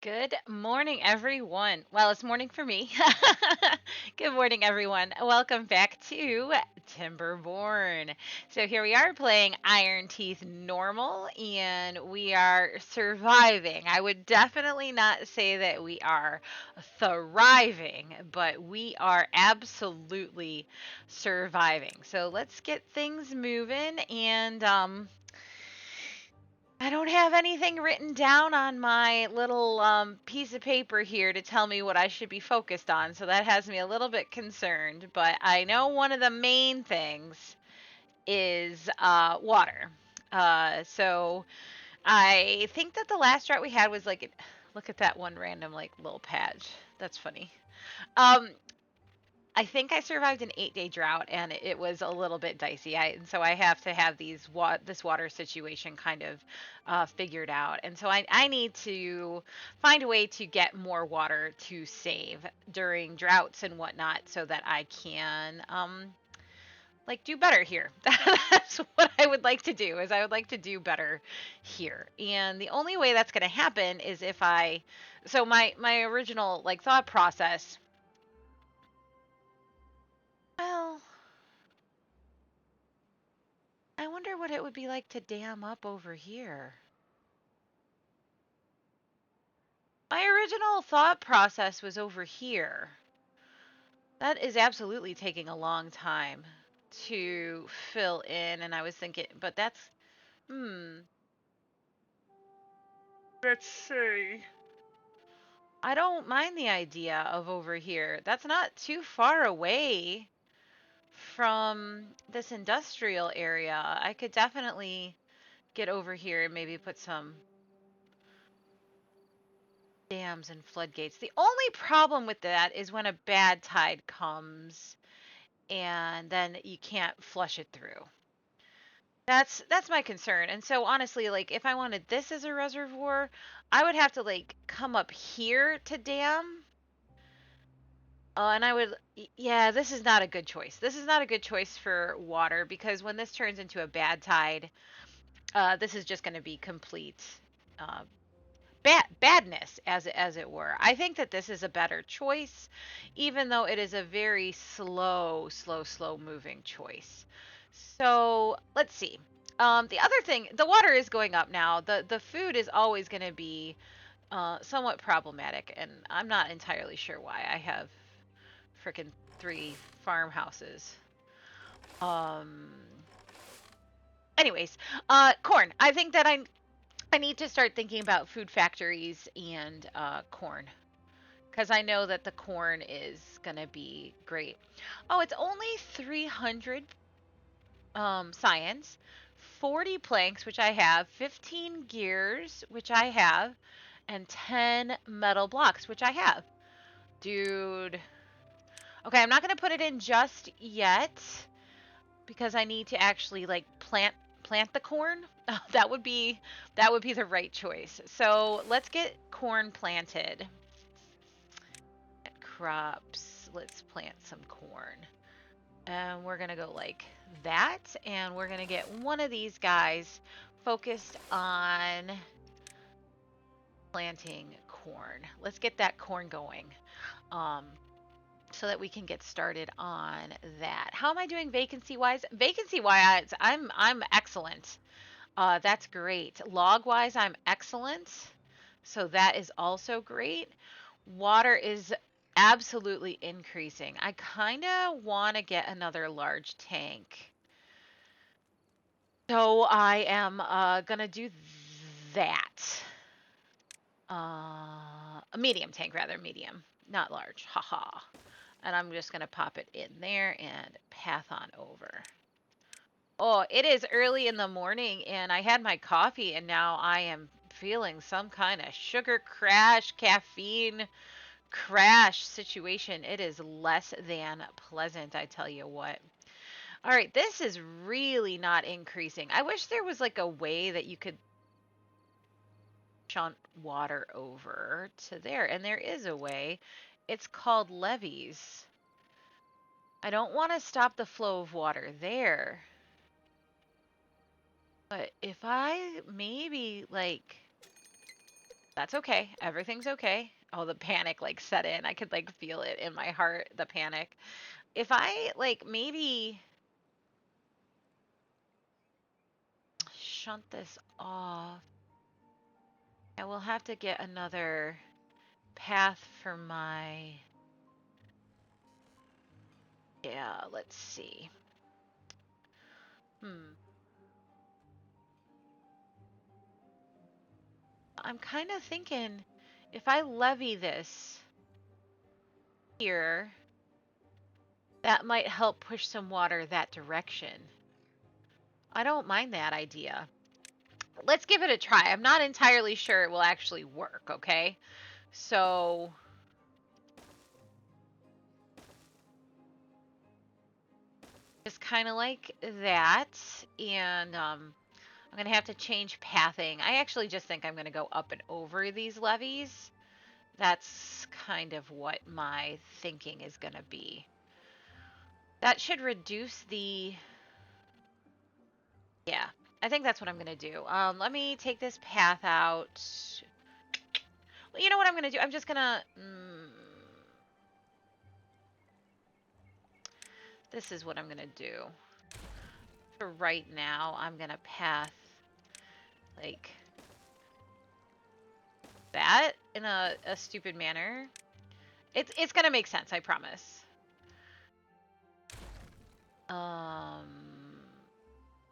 Good morning, everyone. Well, it's morning for me. Good morning, everyone. Welcome back to Timberborn. So here we are playing Iron Teeth Normal, and we are surviving. I would definitely not say that we are thriving, but we are absolutely surviving. So let's get things moving and I don't have anything written down on my little piece of paper here to tell me what I should be focused on, so that has me a little bit concerned. But I know one of the main things is water. So I think that the last drought we had was like, look at that one random like little patch. That's funny. Um, I think I survived an 8-day drought, and it was a little bit dicey. And so I have to have this water situation kind of figured out. And so I need to find a way to get more water to save during droughts and whatnot, so that I can like do better here. That's what I would like to do. Is I would like to do better here. And the only way that's going to happen is if I. So my original like thought process. Well, I wonder what it would be like to dam up over here. My original thought process was over here. That is absolutely taking a long time to fill in, and I was thinking, but hmm. Let's see. I don't mind the idea of over here. That's not too far away from this industrial area. I could definitely get over here and maybe put some dams and floodgates. The only problem with that is when a bad tide comes and then you can't flush it through. That's my concern. And so honestly, like if I wanted this as a reservoir, I would have to like come up here to dam. And I would, yeah, this is not a good choice. This is not a good choice for water because when this turns into a bad tide, this is just going to be complete uh, badness as it were. I think that this is a better choice, even though it is a very slow moving choice. So let's see. The other thing, the water is going up now. The food is always going to be somewhat problematic, and I'm not entirely sure why. I have freaking 3 farmhouses. Um. Anyways, corn. I think that I need to start thinking about food factories and corn because I know that the corn is gonna be great. Oh, it's only 300 science, 40 planks, which I have, 15 gears, which I have, and 10 metal blocks, which I have. Dude. Okay, I'm not gonna put it in just yet because I need to actually like plant the corn. That would be the right choice. So let's get corn planted. Crops. Let's plant some corn. And we're gonna go like that, and we're gonna get one of these guys focused on planting corn. Let's get that corn going. Um, so that we can get started on that. How am I doing vacancy wise? Vacancy wise, I'm excellent. That's great. Log wise, I'm excellent. So that is also great. Water is absolutely increasing. I kind of want to get another large tank. So I am going to do that. A medium tank, rather. Medium, not large. Haha. And I'm just going to pop it in there and path on over. Oh, it is early in the morning and I had my coffee and now I am feeling some kind of sugar crash, caffeine crash situation. It is less than pleasant, I tell you what. All right, this is really not increasing. I wish there was like a way that you could shunt water over to there, and there is a way. It's called levees. I don't want to stop the flow of water there. But if I maybe like That's okay. Everything's okay. Oh, the panic like set in. I could like feel it in my heart, the panic. If I like maybe shunt this off, I will have to get another path for my. Yeah, let's see. Hmm. I'm kind of thinking if I levy this here, that might help push some water that direction. I don't mind that idea. Let's give it a try. I'm not entirely sure it will actually work, okay? So, just kind of like that. And I'm going to have to change pathing. I actually just think I'm going to go up and over these levees. That's kind of what my thinking is going to be. That should reduce the. Yeah, I think that's what I'm going to do. Let me take this path out. Well, you know what I'm going to do? I'm just going to. This is what I'm going to do. For right now, I'm going to path like that in a stupid manner. It's going to make sense, I promise.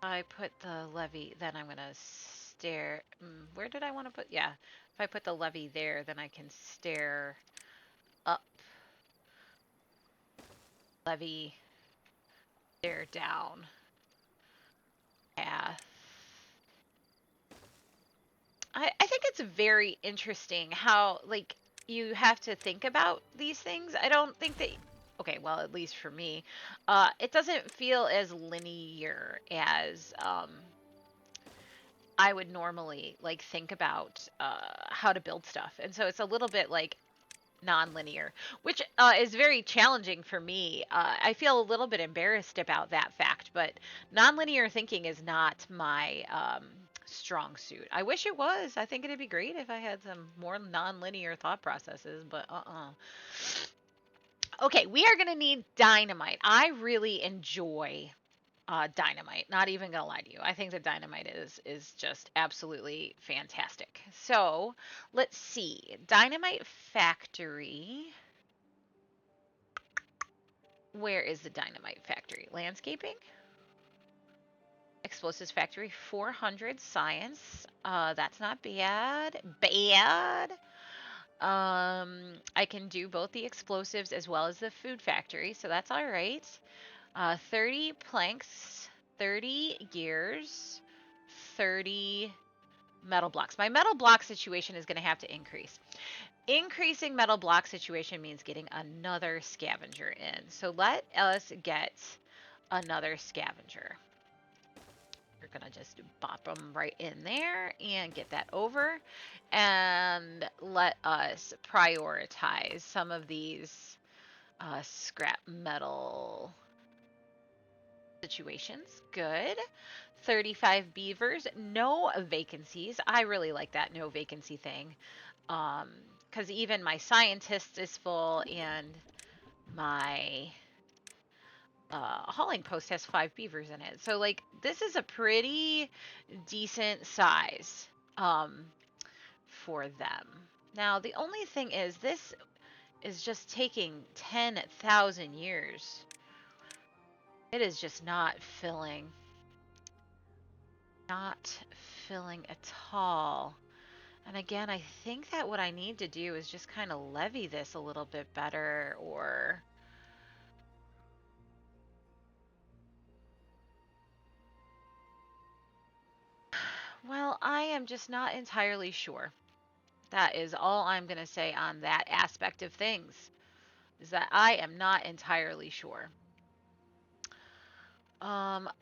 I put the levee, then I'm going to stair. Where did I want to put? Yeah, if I put the levee there, then I can stair up, levee, stair down, path. I think it's very interesting how, like, you have to think about these things. I don't think that, okay, well, at least for me, it doesn't feel as linear as I would normally, like, think about how to build stuff. And so it's a little bit, like, non-linear, which is very challenging for me. I feel a little bit embarrassed about that fact, but non-linear thinking is not my strong suit. I wish it was. I think it'd be great if I had some more non-linear thought processes, but Okay, we are gonna need dynamite. I really enjoy dynamite. Not even gonna lie to you. I think the dynamite is just absolutely fantastic. So let's see. Dynamite factory. Where is the dynamite factory? Landscaping? Explosives factory 400 science. That's not bad. Bad. I can do both the explosives as well as the food factory, so that's all right. 30 planks, 30 gears, 30 metal blocks. My metal block situation is going to have to increase. Increasing metal block situation means getting another scavenger in. So let us get another scavenger. We're going to just bop them right in there and get that over. And let us prioritize some of these scrap metal situations. Good. 35 beavers, no vacancies. I really like that no vacancy thing. Because even my scientist is full and my hauling post has 5 beavers in it. So, like, this is a pretty decent size for them. Now, the only thing is, this is just taking 10,000 years. It is just not filling. Not filling at all. And again, I think that what I need to do is just kind of levy this a little bit better, or well, I am just not entirely sure. That is all I'm going to say on that aspect of things, is that I am not entirely sure.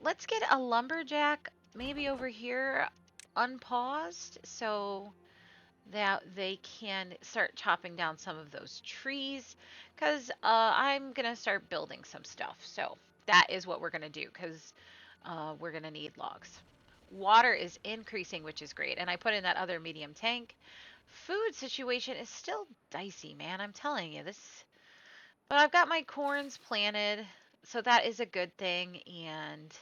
Let's get a lumberjack maybe over here unpaused so that they can start chopping down some of those trees, because I'm going to start building some stuff. So that is what we're going to do, because we're going to need logs. Water is increasing, which is great. And I put in that other medium tank food situation is still dicey, man. I'm telling you this. But I've got my corns planted, so that is a good thing. And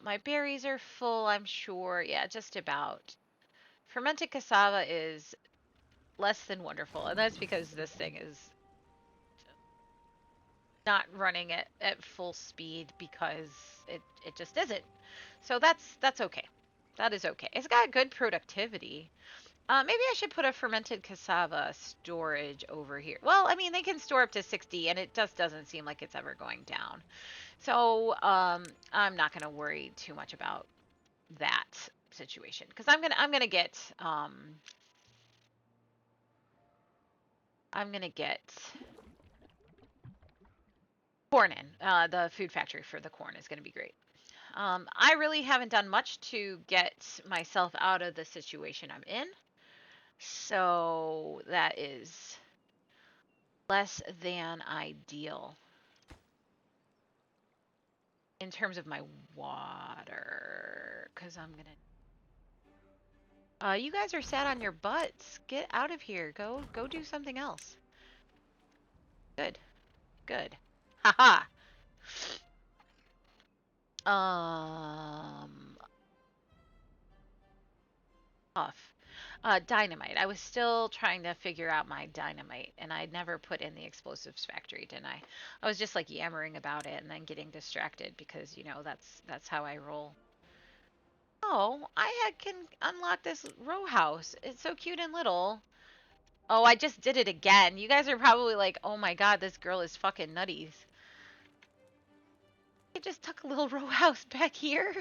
my berries are full, I'm sure. Yeah, just about. Fermented cassava is less than wonderful, and that's because this thing is not running at full speed because it just isn't. So that's okay. That is okay. It's got good productivity. Maybe I should put a fermented cassava storage over here. Well, I mean, they can store up to 60, and it just doesn't seem like it's ever going down. So I'm not going to worry too much about that situation because I'm gonna get corn in. The food factory for the corn is gonna be great. I really haven't done much to get myself out of the situation I'm in, so that is less than ideal in terms of my water. Because I'm gonna. You guys are sat on your butts. Get out of here. Go do something else. Good, good. Haha. Um, off. Dynamite. I was still trying to figure out my dynamite, and I never put in the explosives factory, didn't I? I was just like yammering about it and then getting distracted because that's how I roll. Oh, can unlock this row house. It's so cute and little. Oh, I just did it again. You guys are probably like, oh my god, this girl is fucking nutties. I just tuck a little row house back here.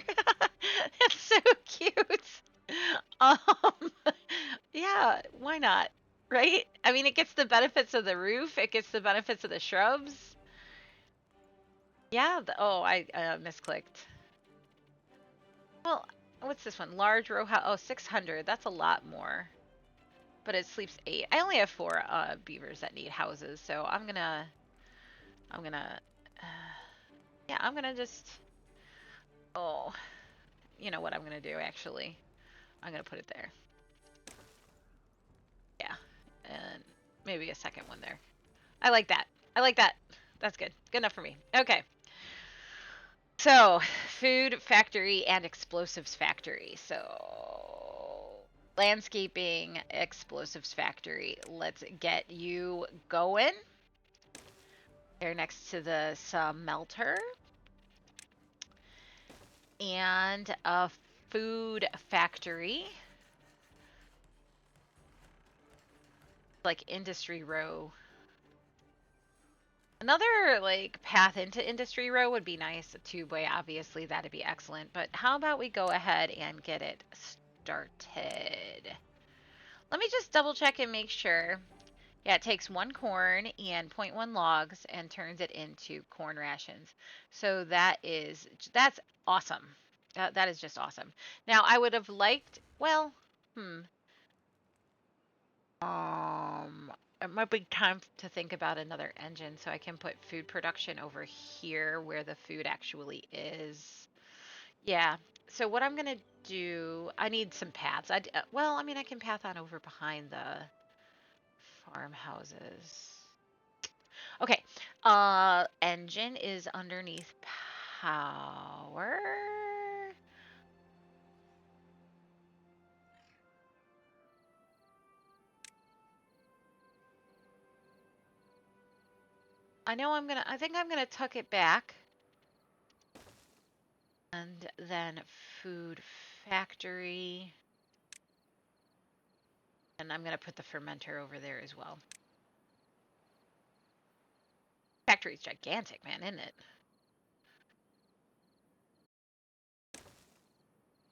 It's so cute. Um, yeah, why not? Right? I mean, it gets the benefits of the roof. It gets the benefits of the shrubs. Yeah. Oh, I misclicked. Well, what's this one? Large row house. Oh, 600. That's a lot more. But it sleeps 8. I only have 4 beavers that need houses, so I'm gonna, yeah, I'm gonna just. Oh, you know what I'm gonna do actually? I'm gonna put it there. Yeah, and maybe a second one there. I like that. I like that. That's good. Good enough for me. Okay. So, food factory and explosives factory. So, landscaping, explosives factory. Let's get you going. They're next to the smelter. And a food factory. Like industry row. Another like path into industry row would be nice. A two-way, obviously, that'd be excellent. But how about we go ahead and get it started? Let me just double check and make sure. Yeah, it takes 1 corn and 0.1 logs and turns it into corn rations. So that's awesome. That is just awesome. Now I would have liked, well, it might be time to think about another engine so I can put food production over here where the food actually is. Yeah. So what I'm gonna do, I need some paths. Well, I mean, I can path on over behind the farmhouses. Okay. Engine is underneath power. I think I'm gonna tuck it back. And then food factory. And I'm gonna put the fermenter over there as well. Factory's gigantic, man, isn't it?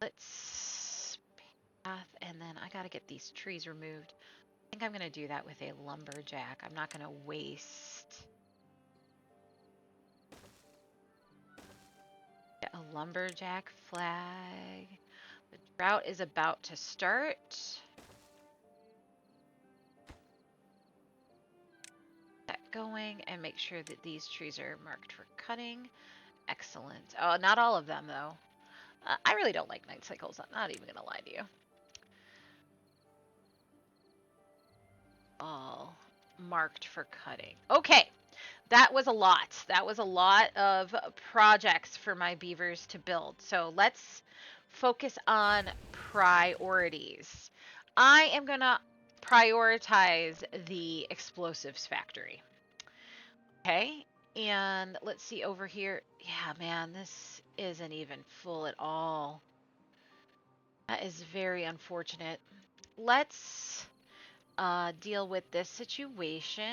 Let's path, and then I gotta get these trees removed. I think I'm gonna do that with a lumberjack. I'm not gonna waste. Get a lumberjack flag. The drought is about to start. Get going and make sure that these trees are marked for cutting. Excellent. Oh, not all of them though. I really don't like night cycles. I'm not even gonna lie to you. marked for cutting. Okay, that was a lot. That was a lot of projects for my beavers to build. So let's focus on priorities. I am going to prioritize the explosives factory. Okay, and let's see over here. Yeah, man, this isn't even full at all. That is very unfortunate. Let's deal with this situation.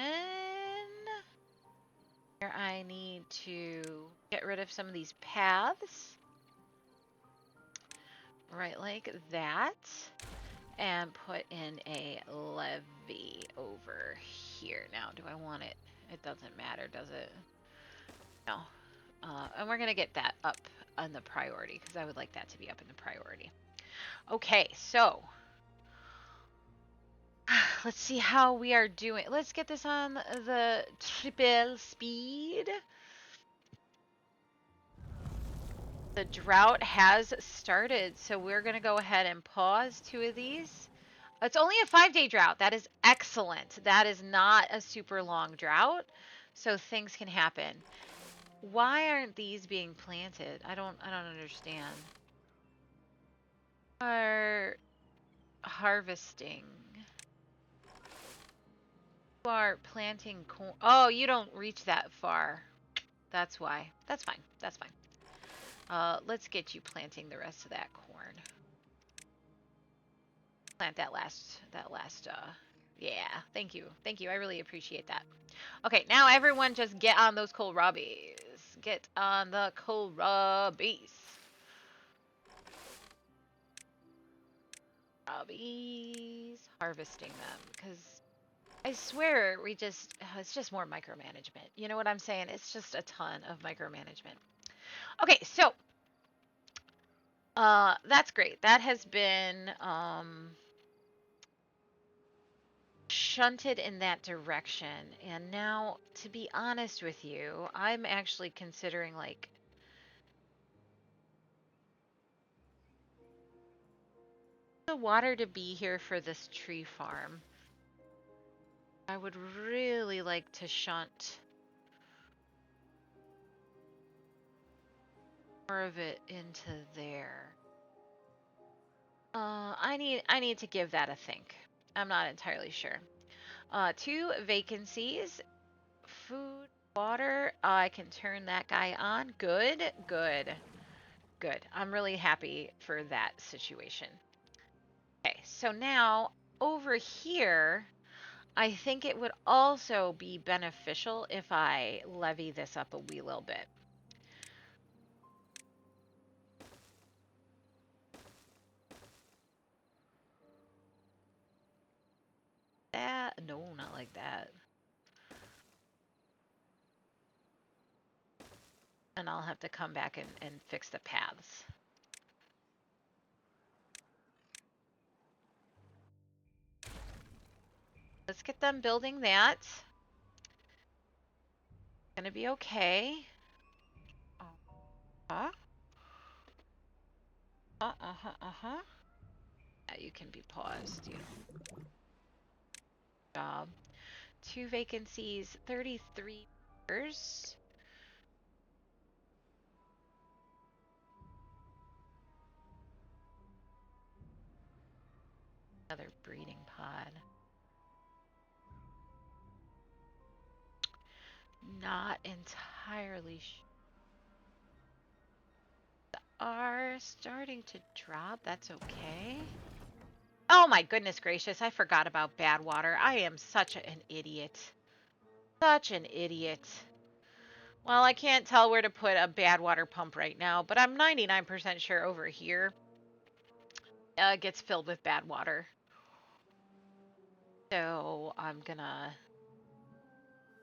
Here I need to get rid of some of these paths. Right like that. And put in a levee over here. Now, do I want it? It doesn't matter, does it? No. And we're going to get that up on the priority because I would like that to be up in the priority. Okay, so let's see how we are doing. Let's get this on the triple speed. The drought has started, so we're going to go ahead and pause 2 of these. It's only a 5-day drought. That is excellent. That is not a super long drought, so things can happen. Why aren't these being planted? I don't understand. Are harvesting. You are planting corn. Oh, you don't reach that far. That's why. That's fine. That's fine. Let's get you planting the rest of that corn. Plant that last, yeah, thank you. Thank you. I really appreciate that. Okay, now everyone just get on those kohlrabies. Get on the kohlrabies. Harvesting them, because I swear it's just more micromanagement. You know what I'm saying? It's just a ton of micromanagement. Okay, so that's great. That has been shunted in that direction. And now, to be honest with you, I'm actually considering like the water to be here for this tree farm. I would really like to shunt more of it into there. I need to give that a think. I'm not entirely sure. 2 vacancies. Food, water. I can turn that guy on. Good, good, good. I'm really happy for that situation. Okay, so now over here, I think it would also be beneficial if I levy this up a wee little bit. No, not like that. And I'll have to come back and fix the paths. Let's get them building that. Gonna be okay. Uh-huh. Uh-huh. Yeah, you can be paused, job. 2 vacancies, 33 years. Another breeding pod. Not entirely sure. Are starting to drop. That's okay. Oh my goodness gracious. I forgot about bad water. I am such an idiot. Such an idiot. Well, I can't tell where to put a bad water pump right now, but I'm 99% sure over here gets filled with bad water. So I'm gonna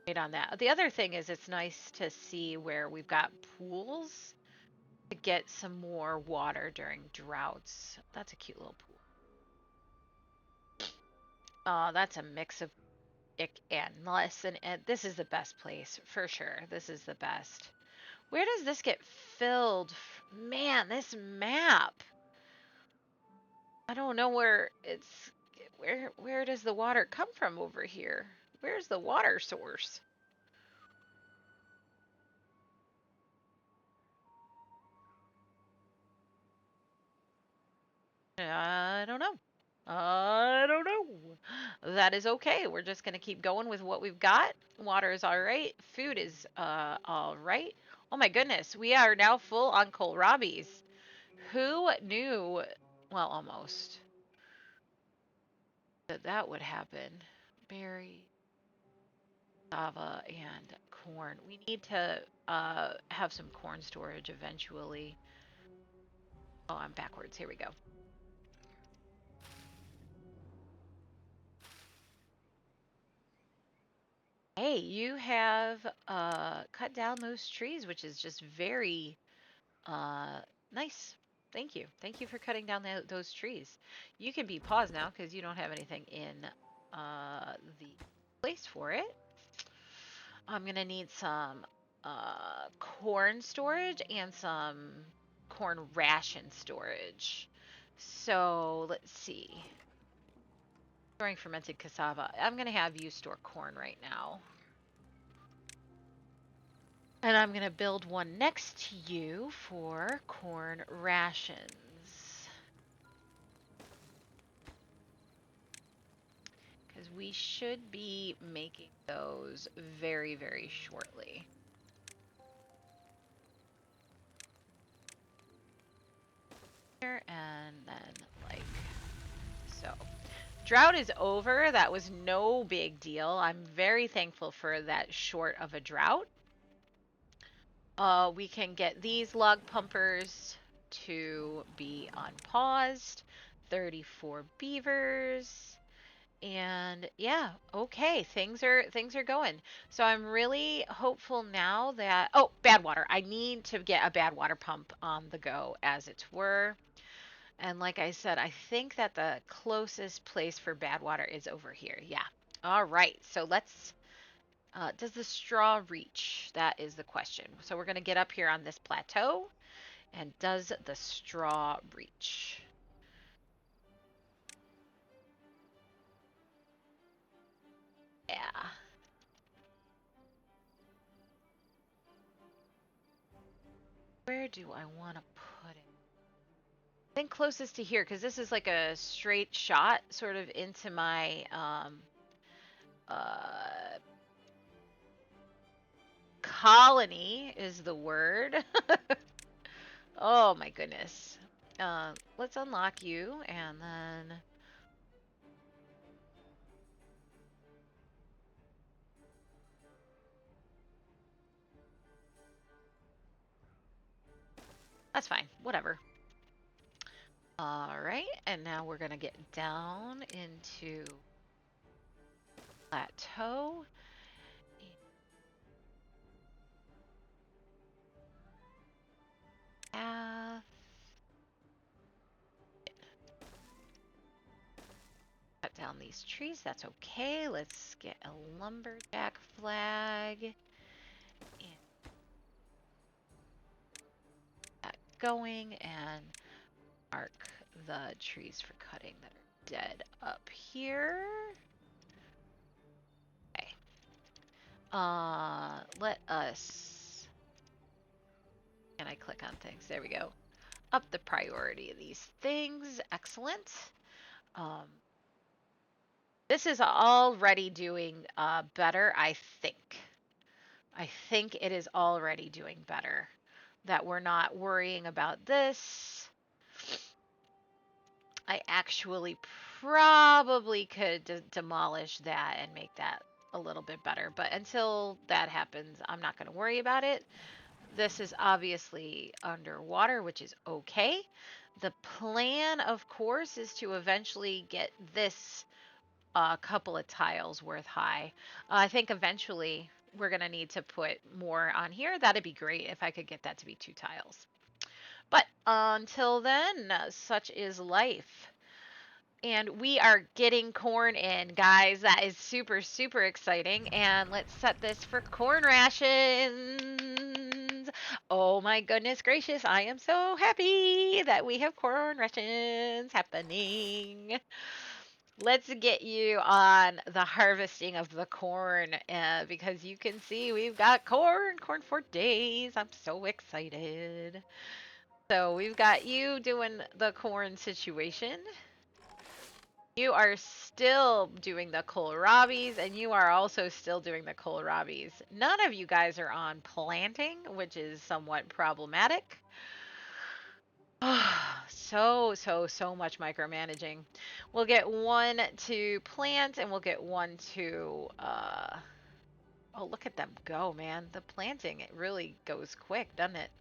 wait on that. The other thing is it's nice to see where we've got pools to get some more water during droughts. That's a cute little pool. That's a mix of ick and less, and this is the best place for sure. This is the best. Where does this get filled? Man, this map. I don't know where it's where does the water come from over here? Where's the water source? I don't know. I don't know. That is okay. We're just gonna keep going with what we've got. Water is all right. Food is all right. Oh my goodness, we are now full on kohlrabies. Who knew? Well, almost that that would happen. Berry, cassava, and corn. We need to have some corn storage eventually. Oh, I'm backwards. Here we go. Hey, you have cut down those trees, which is just very uh nice. Thank you. Thank you for cutting down those trees. You can be paused now because you don't have anything in the place for it. I'm gonna need some corn storage and some corn ration storage. So let's see. Storing fermented cassava. I'm gonna have you store corn right now. And I'm going to build one next to you for corn rations. Because we should be making those very, very shortly. And then like so. Drought is over. That was no big deal. I'm very thankful for that short of a drought. We can get these log pumpers to be unpaused. 34 beavers. And yeah, okay, things are going. So I'm really hopeful now that oh, bad water. I need to get a bad water pump on the go as it were. And like I said, I think that the closest place for bad water is over here. Yeah. All right. So let's does the straw reach? That is the question. So we're going to get up here on this plateau. And does the straw reach? Yeah. Where do I want to put it? I think closest to here, because this is like a straight shot sort of into my uh, colony is the word. Oh my goodness. Let's unlock you and then that's fine. Whatever. All right, and now we're gonna get down into plateau. Path. Cut down these trees. That's okay. Let's get a lumberjack flag. And that going and mark the trees for cutting that are dead up here. Okay. Let us. Can I click on things? There we go. Up the priority of these things. Excellent. Um, this is already doing better, I think. I think it is already doing better. That we're not worrying about this. I actually probably could demolish that and make that a little bit better. But until that happens, I'm not going to worry about it. This is obviously underwater, which is okay. The plan, of course, is to eventually get this couple of tiles worth high. I think eventually we're going to need to put more on here. That'd be great if I could get that to be 2 tiles. But until then, such is life. And we are getting corn in, guys. That is super, super exciting. And let's set this for corn rations. Oh my goodness gracious. I am so happy that we have corn rations happening. Let's get you on the harvesting of the corn because you can see we've got corn for days. I'm so excited. So we've got you doing the corn situation. You are still doing the kohlrabies, and you are also still doing the kohlrabies. None of you guys are on planting, which is somewhat problematic. So much micromanaging. We'll get one to plant, and we'll get one to, oh, look at them go, man. The planting, it really goes quick, doesn't it?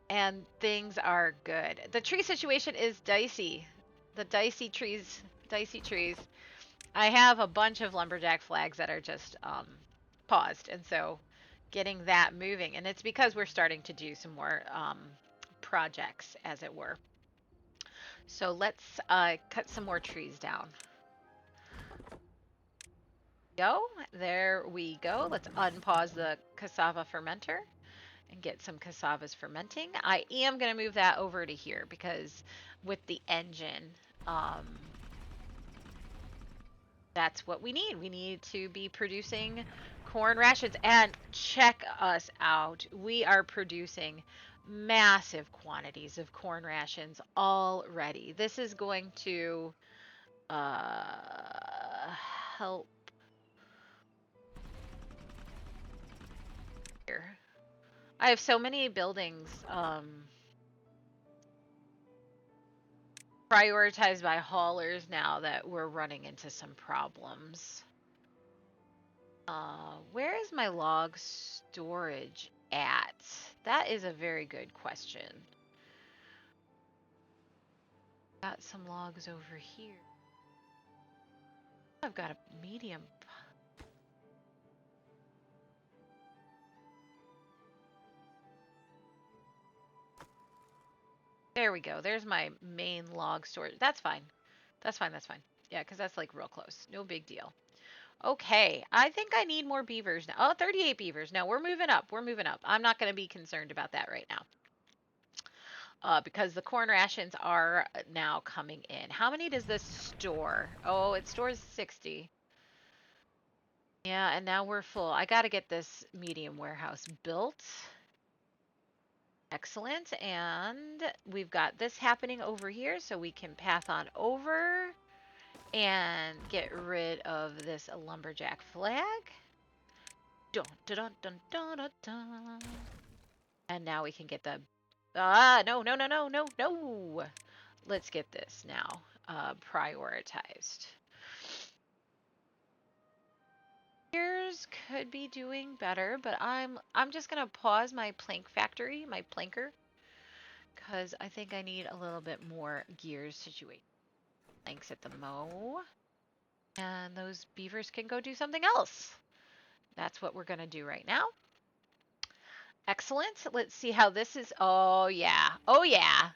And things are good. The tree situation is dicey. The dicey trees. I have a bunch of lumberjack flags that are just paused, and so getting that moving, and it's because we're starting to do some more projects, as it were. So let's cut some more trees down. Go. There we go. Let's unpause the cassava fermenter and get some cassavas fermenting. I am going to move that over to here because with the engine, um, that's what we need. We need to be producing corn rations. And check us out. We are producing massive quantities of corn rations already. This is going to help here. I have so many buildings prioritized by haulers now that we're running into some problems. Where is my log storage at? That is a very good question. Got some logs over here. I've got a medium. There we go. There's my main log storage. That's fine. That's fine. That's fine. Yeah, because that's like real close. No big deal. Okay, I think I need more beavers now. Oh, 38 beavers. No, we're moving up. We're moving up. I'm not going to be concerned about that right now. Because the corn rations are now coming in. How many does this store? Oh, it stores 60. Yeah, and now we're full. I got to get this medium warehouse built. Excellent. And we've got this happening over here, so we can path on over and get rid of this lumberjack flag. Dun, dun, dun, dun, dun, dun, dun. And now we can get the... no. Let's get this now prioritized. Here's could be doing better, but I'm just gonna pause my plank factory, my planker, because I think I need a little bit more gears situation. Planks at the mow, and those beavers can go do something else. That's what we're gonna do right now. Excellent. Let's see how this is. Oh yeah. Oh yeah.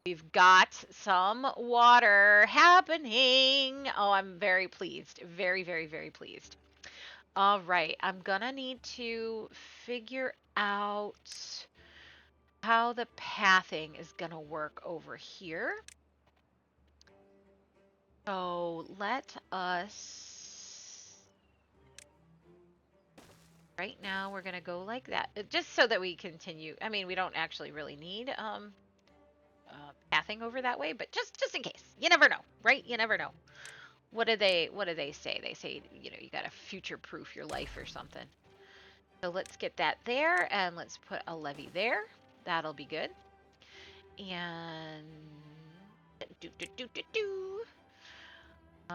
We've got some water happening. Oh, I'm very pleased. Very pleased. All right, I'm gonna need to figure out how the pathing is gonna work over here. So let us, right now we're gonna go like that, just so that we continue. I mean, we don't actually really need pathing over that way, but just in case. You never know, right? You never know. What do they say? They say, you know, you gotta future proof your life or something. So let's get that there, and let's put a levee there. That'll be good. And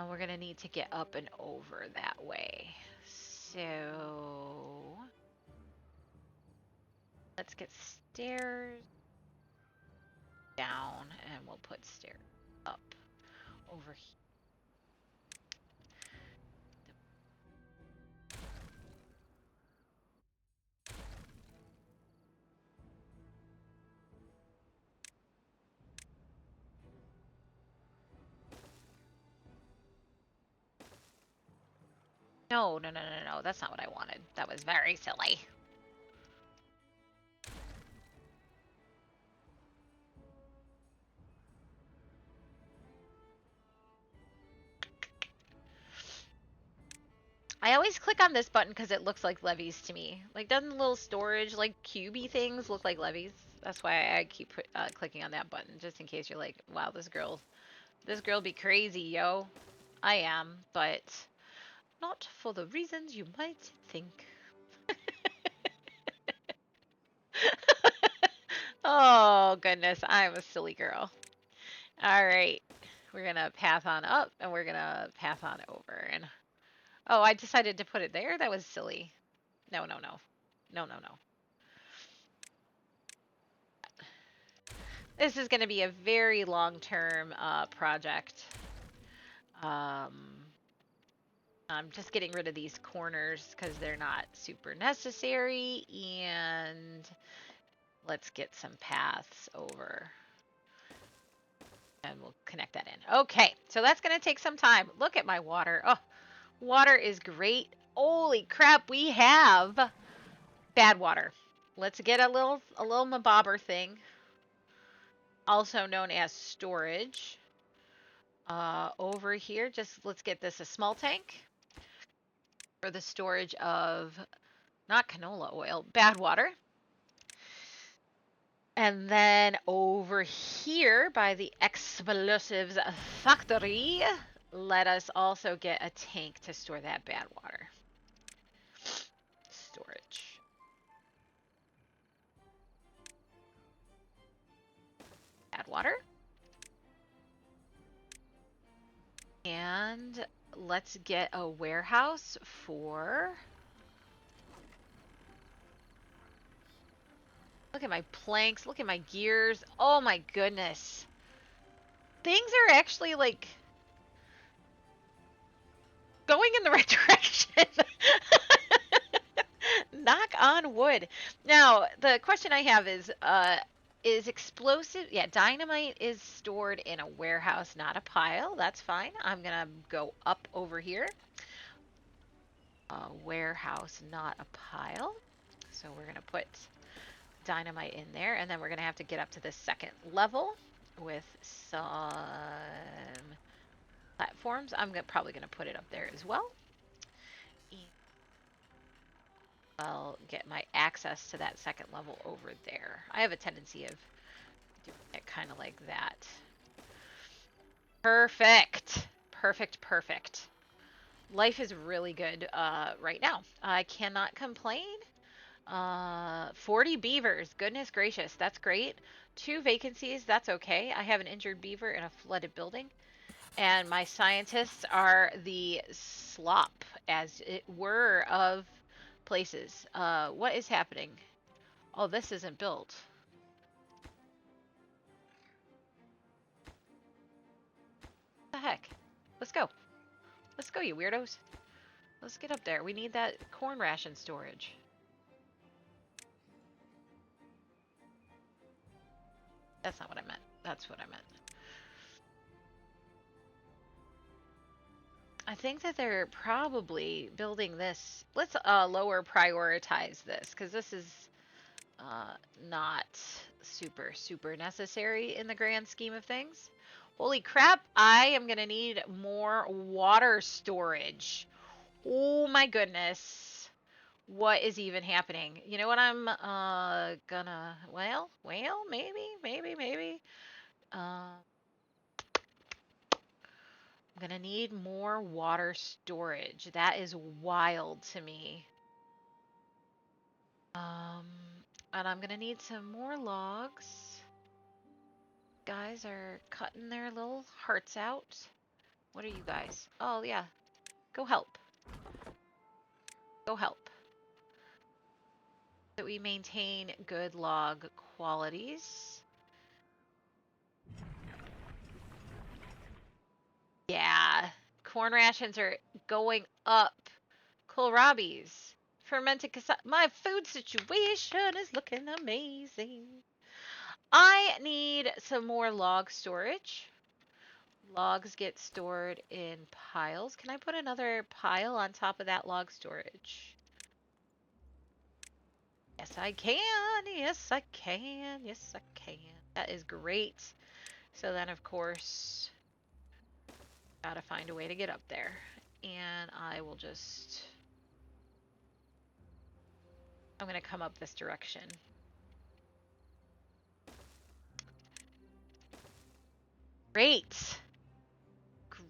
we're gonna need to get up and over that way. So let's get stairs down, and we'll put stairs up over here. No. That's not what I wanted. That was very silly. I always click on this button because it looks like levees to me. Like, doesn't the little storage, like, cubey things look like levees? That's why I keep clicking on that button, just in case you're like, wow, this girl be crazy, yo. I am, but not for the reasons you might think. Oh, goodness, I'm a silly girl. All right, we're gonna path on up, and we're gonna path on over, and oh, I decided to put it there? That was silly. No, no, no. No, no, no. This is going to be a very long-term project. I'm just getting rid of these corners because they're not super necessary. And let's get some paths over. And we'll connect that in. Okay, so that's going to take some time. Look at my water. Oh, water is great. Holy crap, we have bad water. Let's get a little mabobber thing, also known as storage. Over here, just let's get this a small tank for the storage of not canola oil, bad water. And then over here by the explosives factory, let us also get a tank to store that bad water. Storage. Bad water. And let's get a warehouse for... Look at my planks. Look at my gears. Oh my goodness. Things are actually like going in the right direction. Knock on wood. Now, the question I have is explosive, yeah, dynamite is stored in a warehouse, not a pile. That's fine. I'm gonna go up over here. Warehouse, not a pile. So we're gonna put dynamite in there, and then we're gonna have to get up to the second level with some platforms. I'm probably gonna put it up there as well. I'll get my access to that second level over there. I have a tendency of doing it kind of like that. Perfect. Perfect, perfect. Life is really good right now. I cannot complain. 40 beavers. Goodness gracious. That's great. 2 vacancies. That's okay. I have an injured beaver in a flooded building. And my scientists are the slop, as it were, of places. What is happening? Oh, this isn't built. What the heck? Let's go. Let's go, you weirdos. Let's get up there. We need that corn ration storage. That's not what I meant. That's what I meant. I think that they're probably building this. Let's lower prioritize this, because this is not super necessary in the grand scheme of things. Holy crap, I am going to need more water storage. Oh my goodness. What is even happening? You know what I'm gonna, well, maybe. I'm gonna need more water storage. That is wild to me. And I'm gonna need some more logs. Guys are cutting their little hearts out. What are you guys? Oh yeah, go help. Go help. So we maintain good log qualities. Yeah, corn rations are going up. Kohlrabi's. Fermented cassava. My food situation is looking amazing. I need some more log storage. Logs get stored in piles. Can I put another pile on top of that log storage? Yes, I can. Yes, I can. Yes, I can. That is great. So then, of course, gotta find a way to get up there. And I will just I'm going to come up this direction. Great.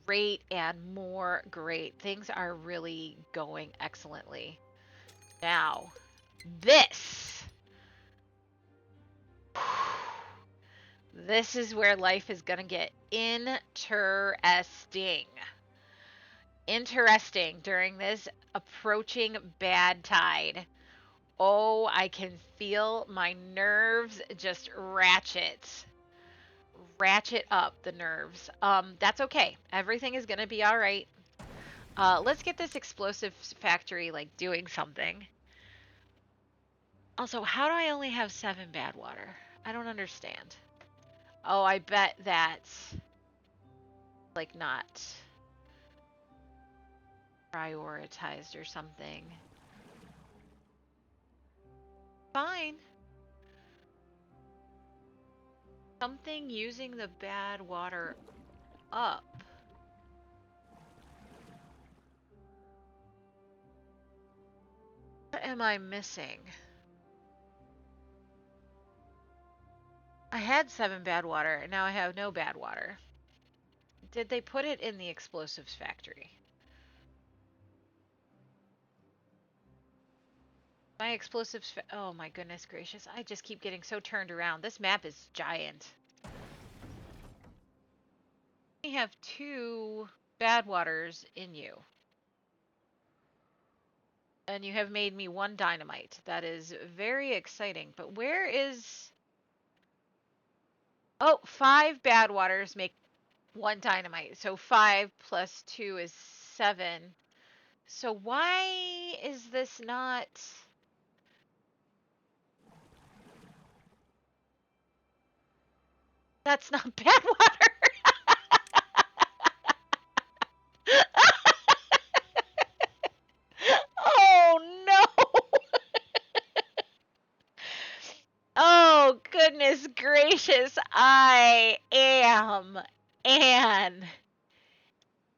Great and more great. Things are really going excellently. Now, this. This is where life is going to get interesting. Interesting during this approaching bad tide. Oh, I can feel my nerves just ratchet up the nerves. That's okay. Everything is gonna be all right. Let's get this explosive factory like doing something. Also, how do I only have 7 bad water? I don't understand. Oh, I bet that's like not prioritized or something. Fine. Something using the bad water up. What am I missing? I had 7 bad water, and now I have no bad water. Did they put it in the explosives factory? My explosives. Oh my goodness gracious! I just keep getting so turned around. This map is giant. We have 2 bad waters in you, and you have made me 1 dynamite. That is very exciting. But where is? Oh, 5 bad waters make 1 dynamite. So 5 plus 2 is 7. So why is this not? That's not bad water. Oh no. Oh goodness gracious. I am an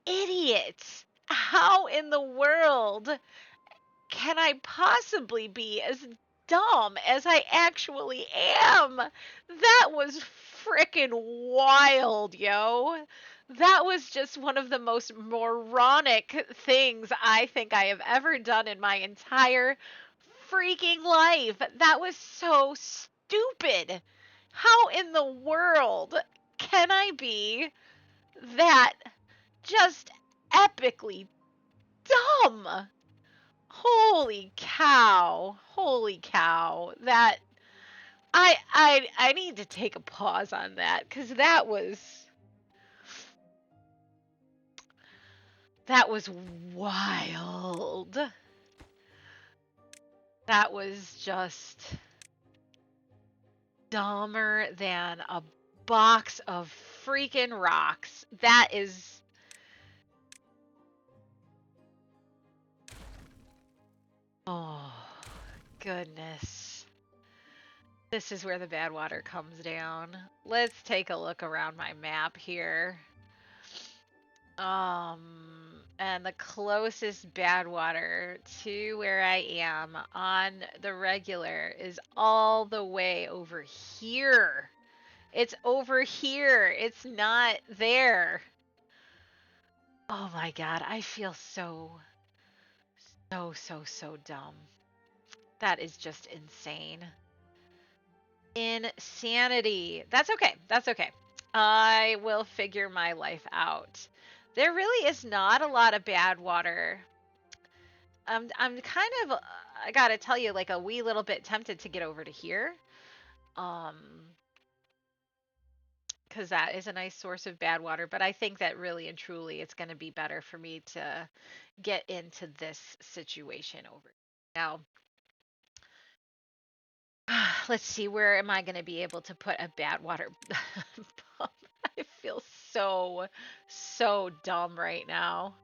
idiot. How in the world can I possibly be as dumb as I actually am? That was frickin' wild, yo. That was just one of the most moronic things I think I have ever done in my entire freaking life. That was so stupid. How in the world can I be that just epically dumb? Holy cow. Holy cow. I need to take a pause on that cuz that was wild. That was just dumber than a box of freaking rocks. That is oh goodness. This is where the bad water comes down. Let's take a look around my map here. And the closest bad water to where I am on the regular is all the way over here. It's over here. It's not there. Oh my god, I feel so dumb. That is just insane. Insanity. That's okay. That's okay. I will figure my life out. There really is not a lot of bad water. I'm kind of I gotta tell you, like a wee little bit tempted to get over to here. Um, because that is a nice source of bad water, but I think that really and truly it's gonna be better for me to get into this situation over now. Let's see, where am I gonna be able to put a bad water pump? I feel so dumb right now.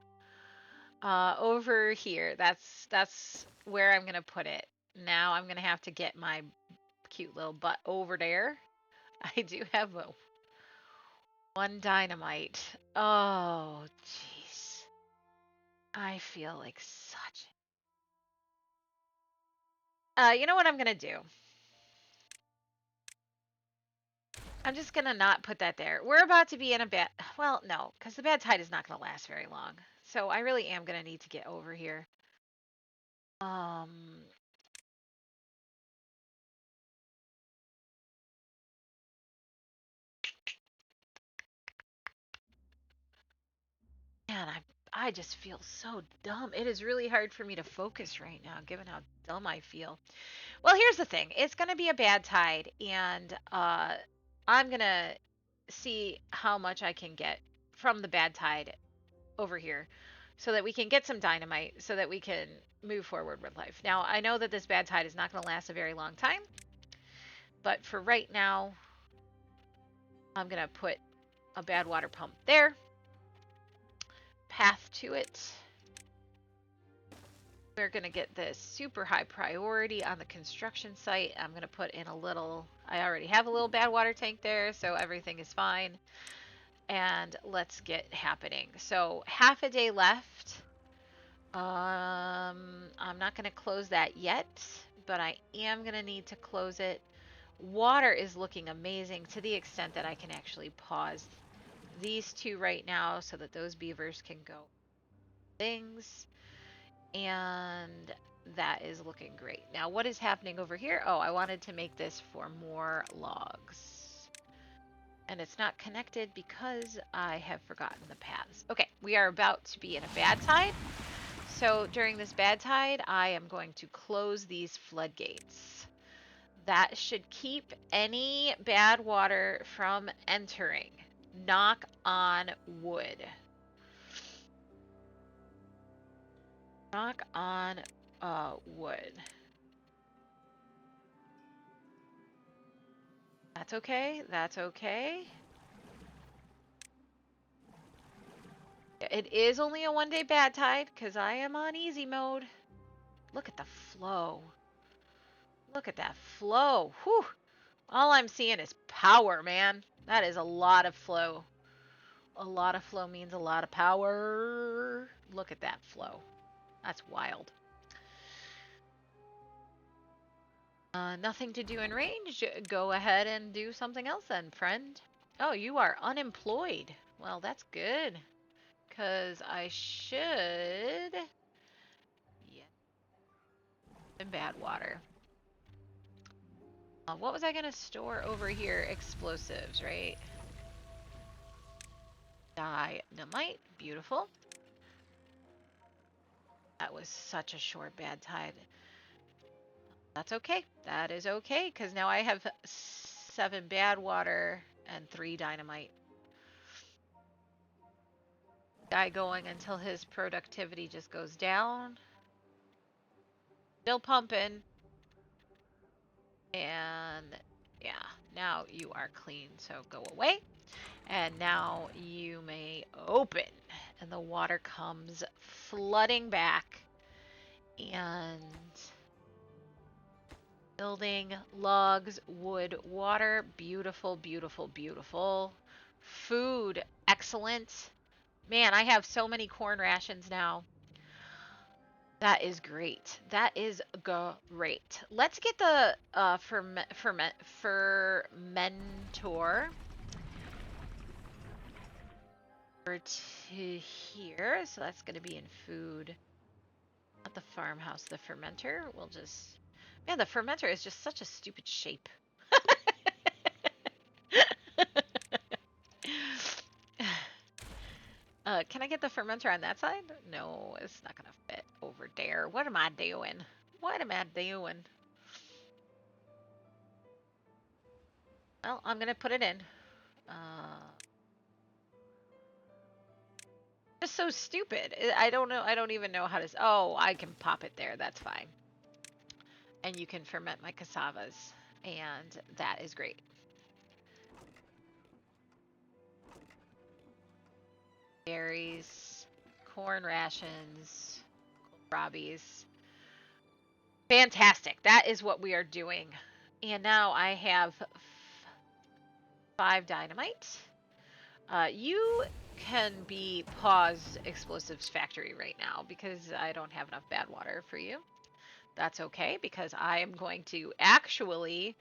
Over here. That's where I'm gonna put it. Now I'm gonna have to get my cute little butt over there. I do have 1 dynamite. Oh, jeez. I feel like such You know what I'm gonna do? I'm just gonna not put that there. We're about to be in a bad, well, no, because the bad tide is not gonna last very long. So I really am gonna need to get over here. Um, Man, I just feel so dumb. It is really hard for me to focus right now, given how dumb I feel. Well, here's the thing. It's going to be a bad tide, and I'm going to see how much I can get from the bad tide over here so that we can get some dynamite so that we can move forward with life. Now, I know that this bad tide is not going to last a very long time, but for right now, I'm going to put a bad water pump there, path to it. We're going to get this super high priority on the construction site. I'm going to put in a little, I already have a little bad water tank there, so everything is fine. And let's get happening. So half a day left. I'm not going to close that yet, but I am going to need to close it. Water is looking amazing to the extent that I can actually pause these two right now so that those beavers can go things. And that is looking great. Now, what is happening over here? Oh, I wanted to make this for more logs. And it's not connected because I have forgotten the paths. Okay, we are about to be in a bad tide. So during this bad tide, I am going to close these floodgates. That should keep any bad water from entering. Knock on wood. Knock on wood. That's okay. That's okay. It is only a 1-day bad tide because I am on easy mode. Look at the flow. Look at that flow. Whew. All I'm seeing is power, man. That is a lot of flow. A lot of flow means a lot of power. Look at that flow. That's wild. Nothing to do in range. Go ahead and do something else then, friend. Oh, you are unemployed. Well, that's good. Because I should... Yeah. In bad water. What was I going to store over here? Explosives, right? Dynamite. Beautiful. That was such a short bad tide. That's okay. That is okay, because now I have 7 bad water and 3 dynamite. Guy going until his productivity just goes down. Still pumping. And yeah, now you are clean, so go away. And now you may open. And the water comes flooding back. And building, logs, wood, water. Beautiful, beautiful, beautiful. Food, excellent. Man, I have so many corn rations now. That is great. That is great. Let's get the fermentor over to here. So that's going to be in food. Not the farmhouse, the fermenter. We'll just... Man, the fermenter is just such a stupid shape. Can I get the fermenter on that side? No, it's not going to fit over there. What am I doing? What am I doing? Well, I'm going to put it in. Just so stupid. I don't know. I don't even know how to... Oh, I can pop it there. That's fine. And you can ferment my cassavas. And that is great. Berries, corn rations, kohlrabies. Fantastic. That is what we are doing. And now I have 5 dynamite. You can be pause explosives factory right now because I don't have enough bad water for you. that's okay because I am going to actually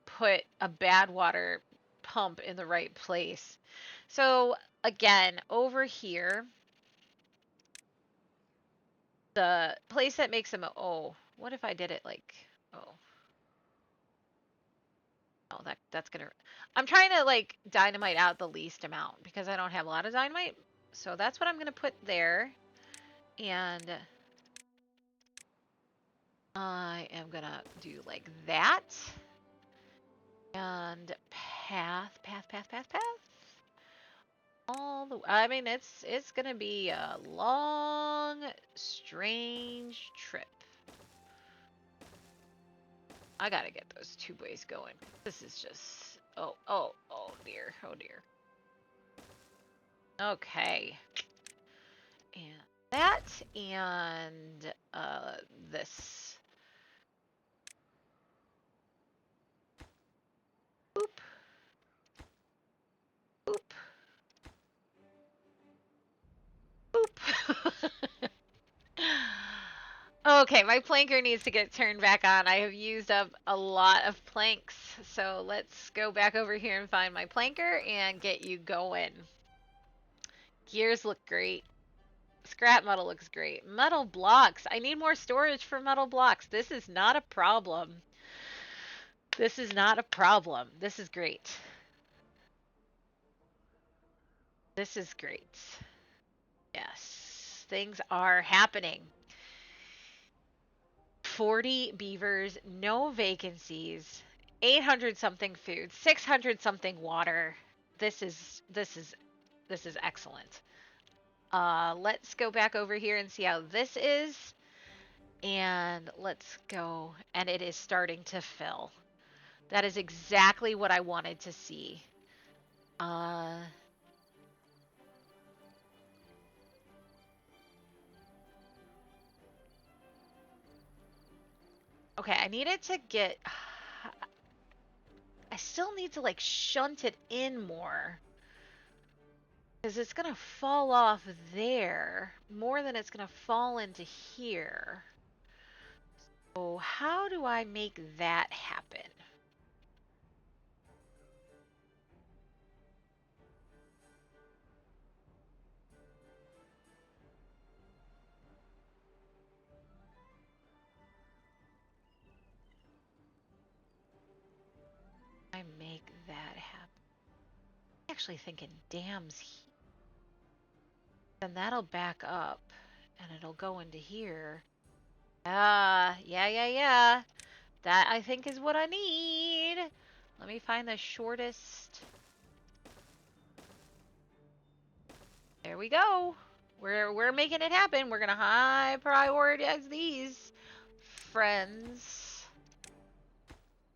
put a bad water pump in the right place. So again, over here, the place that makes them, oh, what if I did it like, oh, oh, that's gonna, I'm trying to like dynamite out the least amount because I don't have a lot of dynamite. So that's what I'm gonna put there. And I am gonna do like that. And path. All the, I mean, it's gonna be a long, strange trip. I gotta get those two ways going. This is just, oh dear, oh dear. Okay. And that, and this. Boop. Boop. Boop. Okay, my planker needs to get turned back on. I have used up a lot of planks. So let's go back over here and find my planker and get you going. Gears look great. Scrap metal looks great. Metal blocks. I need more storage for metal blocks. This is not a problem. This is not a problem. This is great. This is great. Yes, things are happening. 40 beavers, no vacancies, 800 something food, 600 something water. This is excellent. Let's go back over here and see how this is. And let's go. And it is starting to fill. That is exactly what I wanted to see. Okay, I needed to get... I still need to, like, shunt it in more. Because it's going to fall off there more than it's going to fall into here. So how do I make that happen? I make that happen. I'm actually thinking dams here. Then that'll back up and it'll go into here. Yeah. That I think is what I need. Let me find the shortest. There we go. We're making it happen. We're gonna high prioritize these friends.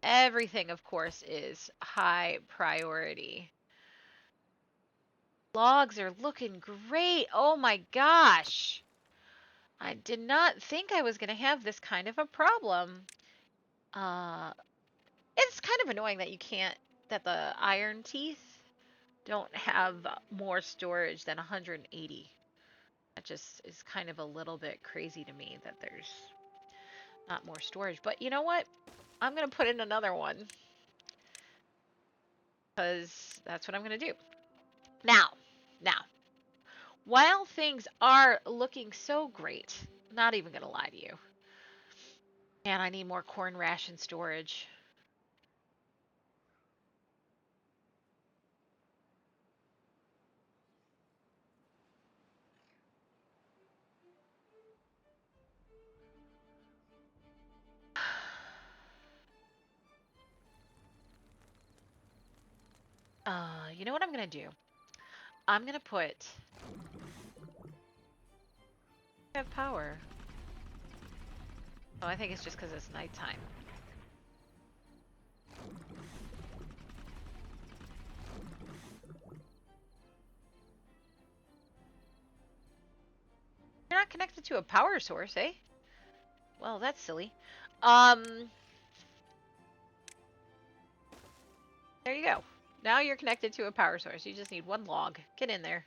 Everything, of course, is high priority. Logs are looking great. Oh my gosh. I did not think I was going to have this kind of a problem. It's kind of annoying that that the iron teeth don't have more storage than 180. That just is kind of a little bit crazy to me that there's not more storage. But you know what? I'm going to put in another one. Because that's what I'm going to do. Now, while things are looking so great, not even going to lie to you. And I need more corn ration storage. You know what I'm going to do? I'm going to put... I have power. Oh, I think it's just because it's nighttime. You're not connected to a power source, eh? Well, that's silly. There you go. Now you're connected to a power source. You just need one log. Get in there.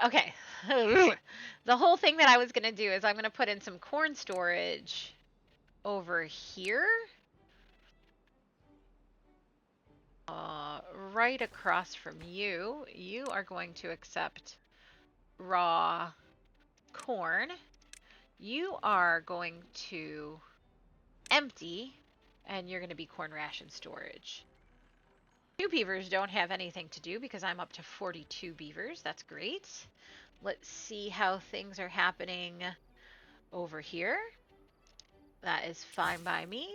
Okay. The whole thing that I was going to do is I'm going to put in some corn storage over here. Right across from you. You are going to accept raw corn. You are going to empty, and you're going to be corn ration storage. 2 beavers don't have anything to do because I'm up to 42 beavers. That's great. Let's see how things are happening over here. That is fine by me.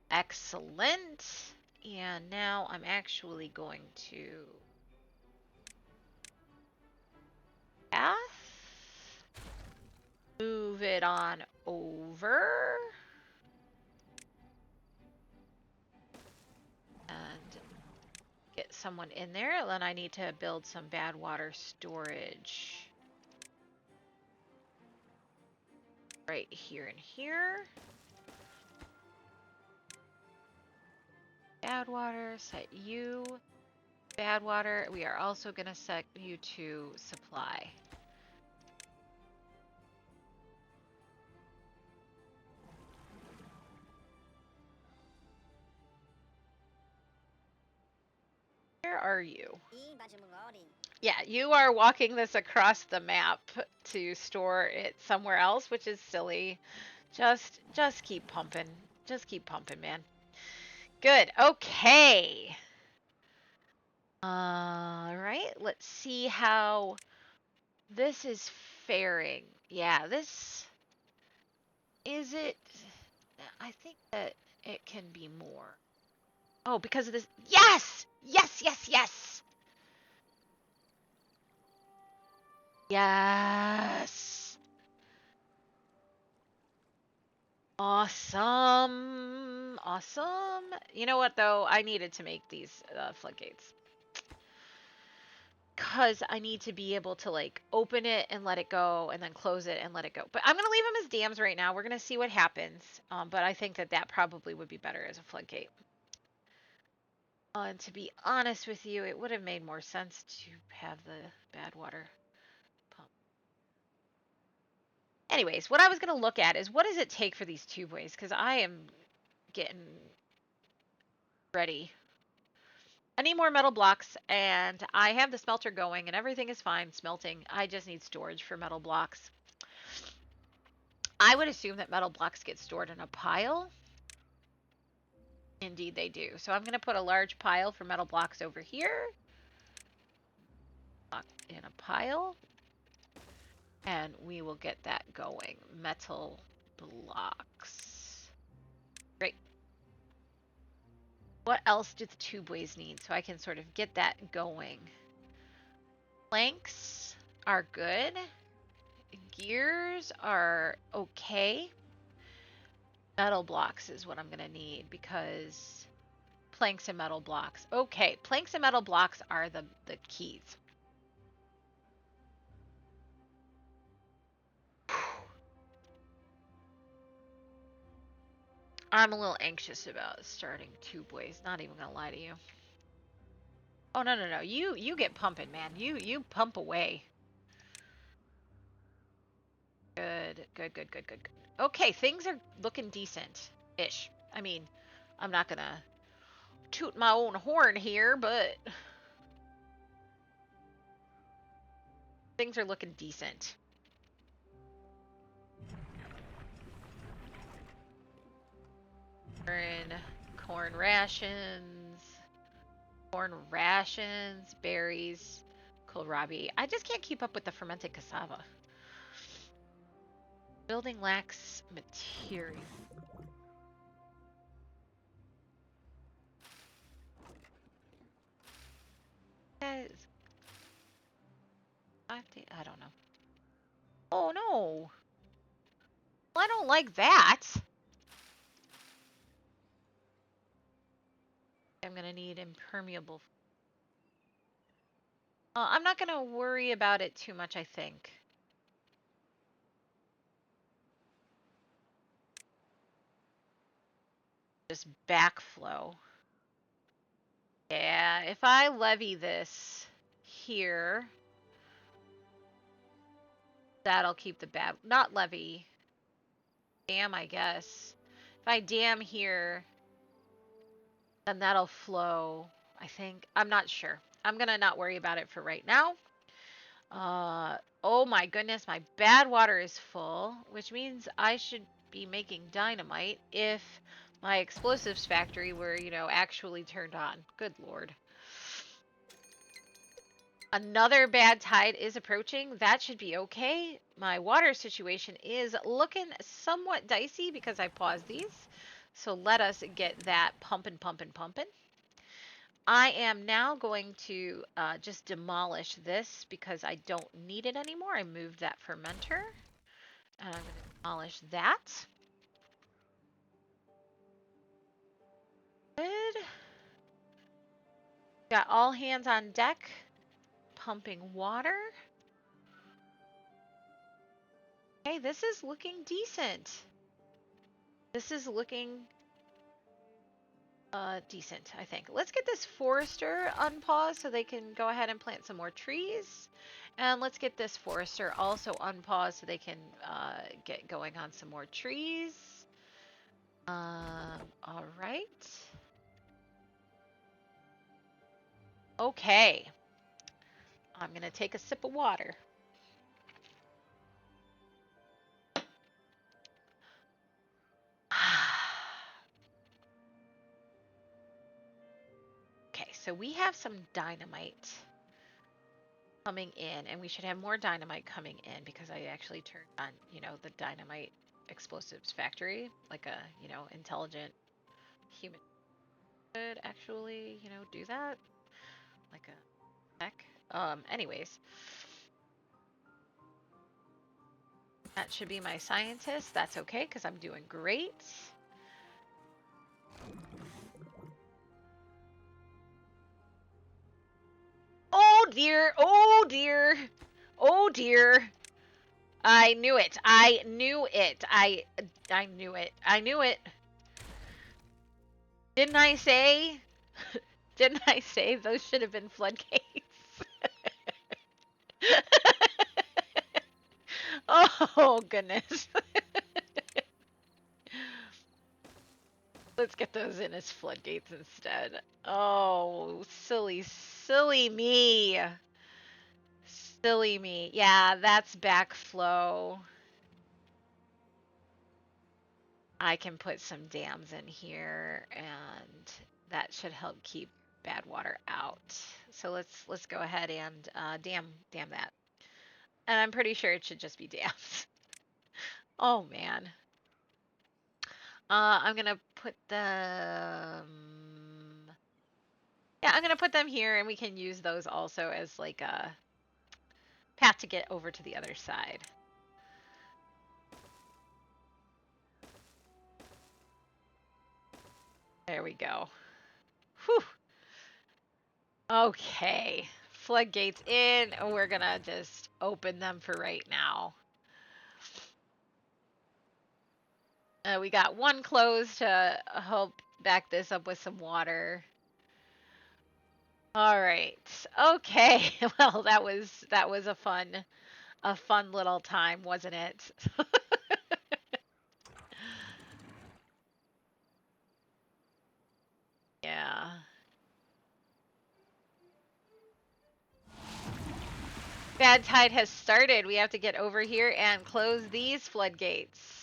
Excellent. And now I'm actually going to path. Move it on over. And get someone in there. Then I need to build some bad water storage. Right here and here. Bad water, set you. Bad water, we are also going to set you to supply. Where are you? Yeah, you are walking this across the map to store it somewhere else, which is silly. Just keep pumping. Just keep pumping, man. Good. Okay. All right. Let's see how this is faring. Yeah, this is it. I think that it can be more. Oh, because of this. Yes! Yes, yes, yes! Yes! Awesome! Awesome! You know what, though? I needed to make these floodgates. Because I need to be able to, like, open it and let it go, and then close it and let it go. But I'm going to leave them as dams right now. We're going to see what happens. But I think that that probably would be better as a floodgate. And to be honest with you, it would have made more sense to have the bad water pump. Anyways, what I was going to look at is what does it take for these tubeways? Because I am getting ready. I need more metal blocks, and I have the smelter going, and everything is fine smelting. I just need storage for metal blocks. I would assume that metal blocks get stored in a pile. Indeed, they do. So I'm going to put a large pile for metal blocks over here. In a pile. And we will get that going. Metal blocks. Great. What else do the tubeways need so I can sort of get that going? Planks are good. Gears are okay. Metal blocks is what I'm going to need because planks and metal blocks. Okay, planks and metal blocks are the keys. I'm a little anxious about starting tubeways, not even going to lie to you. Oh, no, no, no. You get pumping, man. You pump away. Good, good, good, good, good, good. Okay, things are looking decent-ish. I mean, I'm not going to toot my own horn here, but things are looking decent. We're in corn rations, berries, kohlrabi. I just can't keep up with the fermented cassava. Building lacks material. Guys, I don't know. Oh no! Well, I don't like that. I'm gonna need impermeable. I'm not gonna worry about it too much, I think. Just backflow. Yeah, if I levy this here, That'll keep the bad, not levee. Dam, I guess. If I dam here, then that'll flow, I think. I'm not sure. I'm gonna not worry about it for right now. Oh my goodness, my bad water is full, which means I should be making dynamite if my explosives factory were, you know, actually turned on. Good lord. Another bad tide is approaching. That should be okay. My water situation is looking somewhat dicey because I paused these. So let us get that pumping, pumping, pumping. I am now going to just demolish this because I don't need it anymore. I moved that fermenter. And I'm going to demolish that. Good. Got all hands on deck. Pumping water. Okay, this is looking decent. This is looking decent, I think. Let's get this forester unpaused so they can go ahead and plant some more trees. And let's get this forester also unpaused so they can get going on some more trees. All right. Okay. I'm going to take a sip of water. Okay, so we have some dynamite coming in, and we should have more dynamite coming in because I actually turned on, you know, the dynamite explosives factory, like a, you know, intelligent human could actually, you know, do that, like a tech. Anyways, that should be my scientist. That's okay because I'm doing great. Oh dear, oh dear, oh dear. I knew it. I knew it. I knew it. I knew it. Didn't I say? Didn't I say those should have been floodgates? Oh goodness. Let's get those in as floodgates instead. Oh, silly, silly me. Silly me. Yeah, that's backflow. I can put some dams in here and that should help keep bad water out. So let's go ahead and dam that. And I'm pretty sure it should just be dams. Oh man. I'm gonna put them. Yeah, I'm gonna put them here, and we can use those also as like a path to get over to the other side. There we go. Whew. Okay. Floodgates in. We're gonna just open them for right now. We got one closed to help back this up with some water. All right. Okay. Well, that was a fun little time, wasn't it? Yeah. Bad tide has started. We have to get over here and close these floodgates.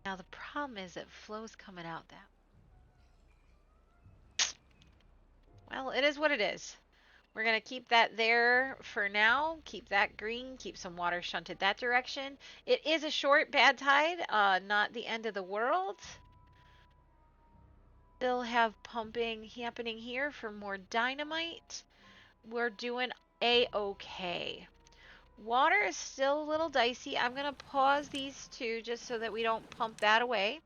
Now the problem is that flow's coming out that. Well, it is what it is. We're going to keep that there for now. Keep that green. Keep some water shunted that direction. It is a short bad tide, not the end of the world. Still have pumping happening here for more dynamite. We're doing a-okay. Water is still a little dicey. I'm going to pause these two just so that we don't pump that away.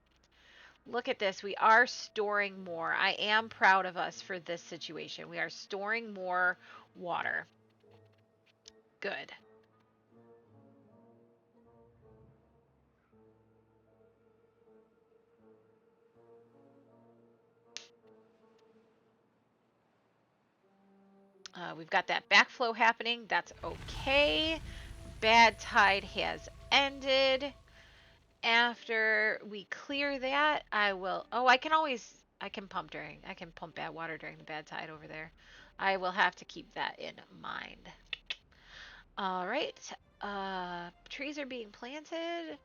Look at this. We are storing more. I am proud of us for this situation. We are storing more water. Good. We've got that backflow happening. That's okay. Bad tide has ended. After we clear that, I will. Oh, I can always. I can pump bad water during the bad tide over there. I will have to keep that in mind. All right. Trees are being planted.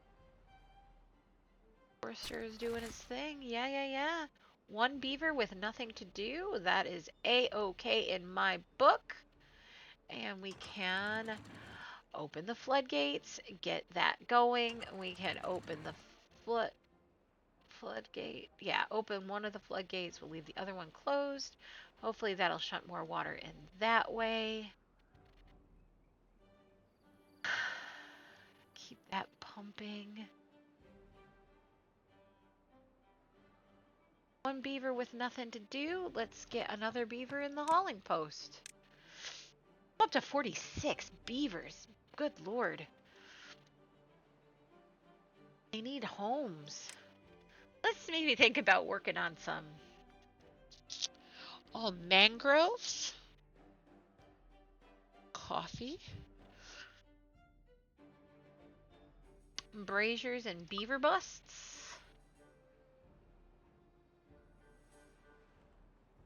Forester is doing its thing. Yeah, yeah, yeah. One beaver with nothing to do. That is a-okay in my book. And we can open the floodgates, get that going. We can open the floodgate. Yeah, open one of the floodgates. We'll leave the other one closed. Hopefully that'll shunt more water in that way. Keep that pumping. One beaver with nothing to do. Let's get another beaver in the hauling post. Up to 46 beavers. Good lord. They need homes. Let's maybe think about working on some mangroves. Coffee. Braziers and beaver busts.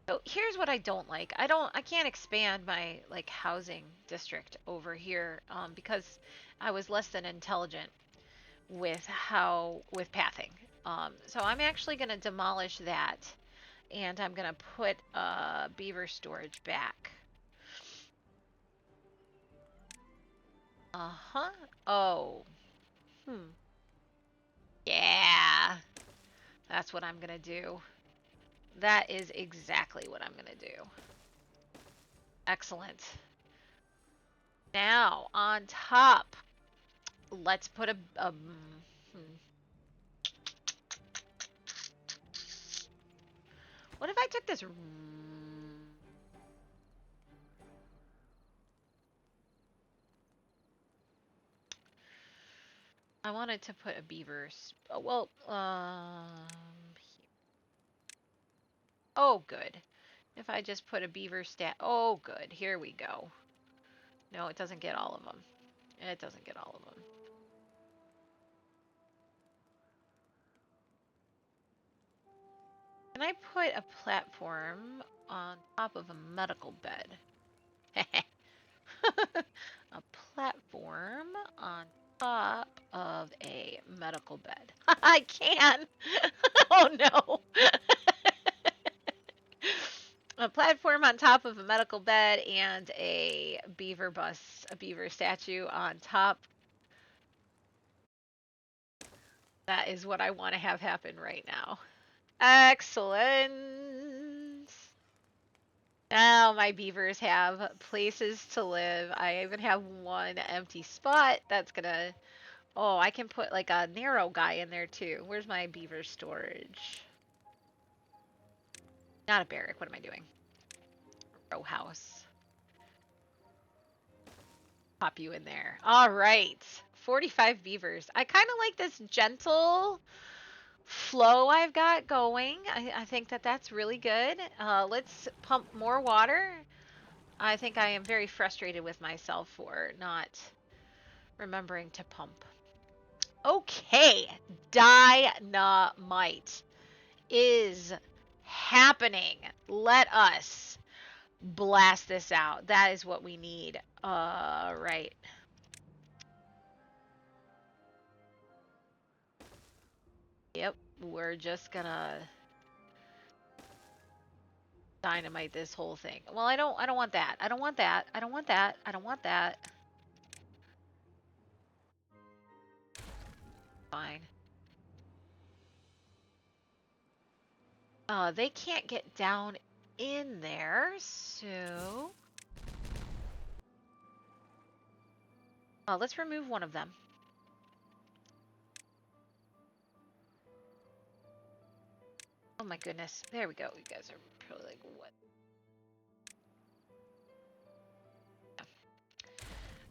So here's what I don't like. I can't expand my like housing district over here because I was less than intelligent with pathing. So I'm actually going to demolish that and I'm going to put beaver storage back. Uh-huh. Oh. Yeah. That's what I'm going to do. That is exactly what I'm going to do. Excellent. Now, on top, let's put What if I took this? I wanted to put a beaver. Well, oh, good. If I just put a beaver oh, good. Here we go. No, it doesn't get all of them. It doesn't get all of them. Can I put a platform on top of a medical bed? A platform on top of a medical bed. I can. Oh no. A platform on top of a medical bed and a beaver statue on top. That is what I want to have happen right now. Excellent. Now my beavers have places to live. I even have one empty spot that's gonna... Oh, I can put like a narrow guy in there too. Where's my beaver storage? Not a barrack. What am I doing? Row house. Pop you in there. All right. 45 beavers. I kind of like this gentle flow I've got going. I think that that's really good. Let's pump more water. I think I am very frustrated with myself for not remembering to pump. Okay, dynamite is happening. Let us blast this out. That is what we need. Right. Yep, we're just gonna dynamite this whole thing. Well, I don't want that. I don't want that. I don't want that. I don't want that. Fine. They can't get down in there, so let's remove one of them. Oh my goodness. There we go. You guys are probably like, what?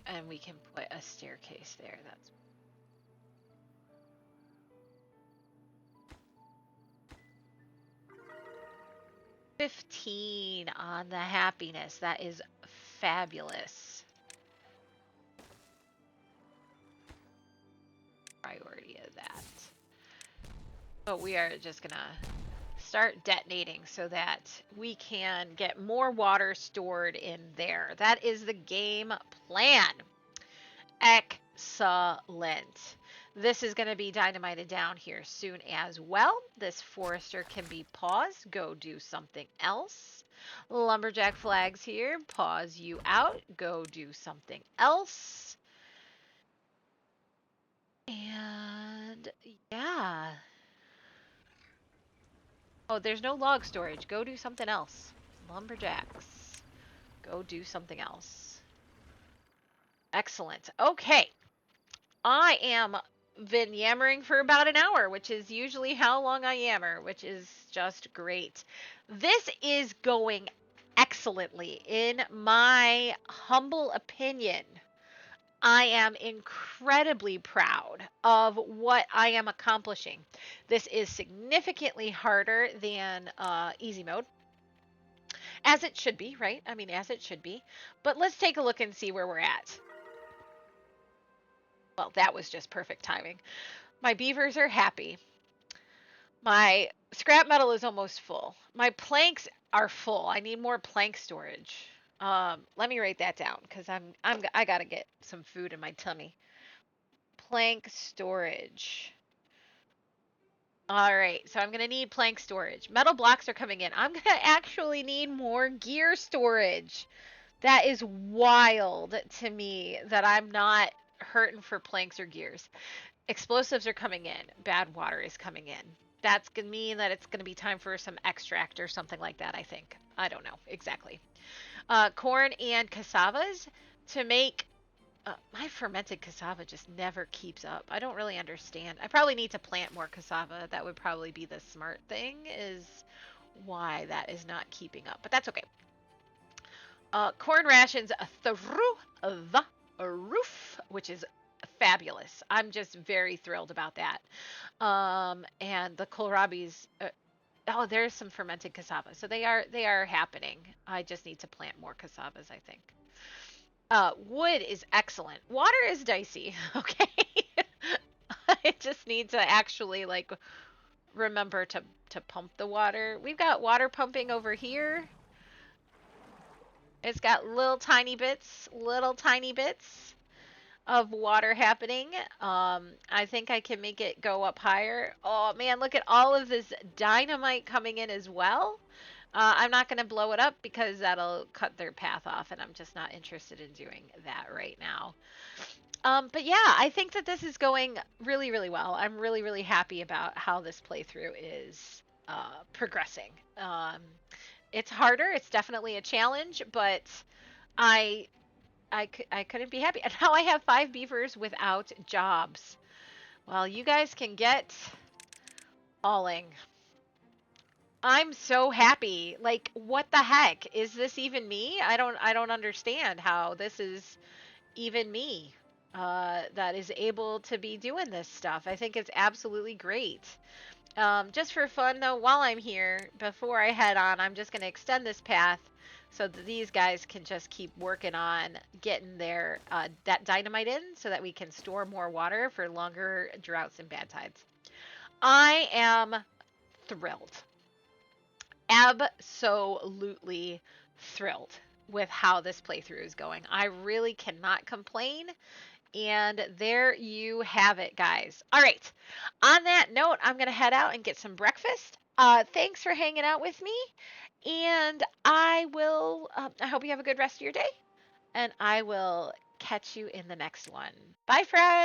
And we can put a staircase there. That's 15 on the happiness. That is fabulous. Priority of that. But we are just gonna start detonating so that we can get more water stored in there. That is the game plan. Excellent. This is going to be dynamited down here soon as well. This forester can be paused. Go do something else. Lumberjack flags here. Pause you out. Go do something else. And yeah. Oh, there's no log storage. Go do something else. Lumberjacks. Go do something else. Excellent. Okay. I am been yammering for about an hour, which is usually how long I yammer, which is just great. This is going excellently, in my humble opinion. I am incredibly proud of what I am accomplishing. This is significantly harder than easy mode. As it should be, right? I mean, as it should be. But let's take a look and see where we're at. Well, that was just perfect timing. My beavers are happy. My scrap metal is almost full. My planks are full. I need more plank storage. Let me write that down because I gotta get some food in my tummy. Plank storage. All right, so I'm gonna need plank storage. Metal blocks are coming in. I'm gonna actually need more gear storage. That is wild to me that I'm not hurting for planks or gears. Explosives are coming in. Bad water is coming in. That's going to mean that it's going to be time for some extract or something like that, I think. I don't know exactly. Corn and cassavas to make... my fermented cassava just never keeps up. I don't really understand. I probably need to plant more cassava. That would probably be the smart thing, is why that is not keeping up. But that's okay. Corn rations through the roof, which is fabulous. I'm just very thrilled about that. And the kohlrabi's, oh, there's some fermented cassava. So they are happening. I just need to plant more cassavas, I think. Wood is excellent. Water is dicey, okay? I just need to actually like remember to pump the water. We've got water pumping over here. It's got little tiny bits of water happening. I think I can make it go up higher. Oh man, look at all of this dynamite coming in as well. I'm not going to blow it up because that'll cut their path off, and I'm just not interested in doing that right now. But yeah, I think that this is going really, really well. I'm really, really happy about how this playthrough is progressing. It's harder. It's definitely a challenge, but I couldn't be happy. And now I have 5 beavers without jobs. Well, you guys can get hauling. I'm so happy. Like, what the heck? Is this even me? I don't understand how this is even me that is able to be doing this stuff. I think it's absolutely great. Just for fun though, while I'm here, before I head on, I'm just going to extend this path so that these guys can just keep working on getting their that dynamite in so that we can store more water for longer droughts and bad tides. I am thrilled. Absolutely thrilled with how this playthrough is going. I really cannot complain. And there you have it, guys. All right. On that note, I'm going to head out and get some breakfast. Thanks for hanging out with me. And I hope you have a good rest of your day. And I will catch you in the next one. Bye, friends.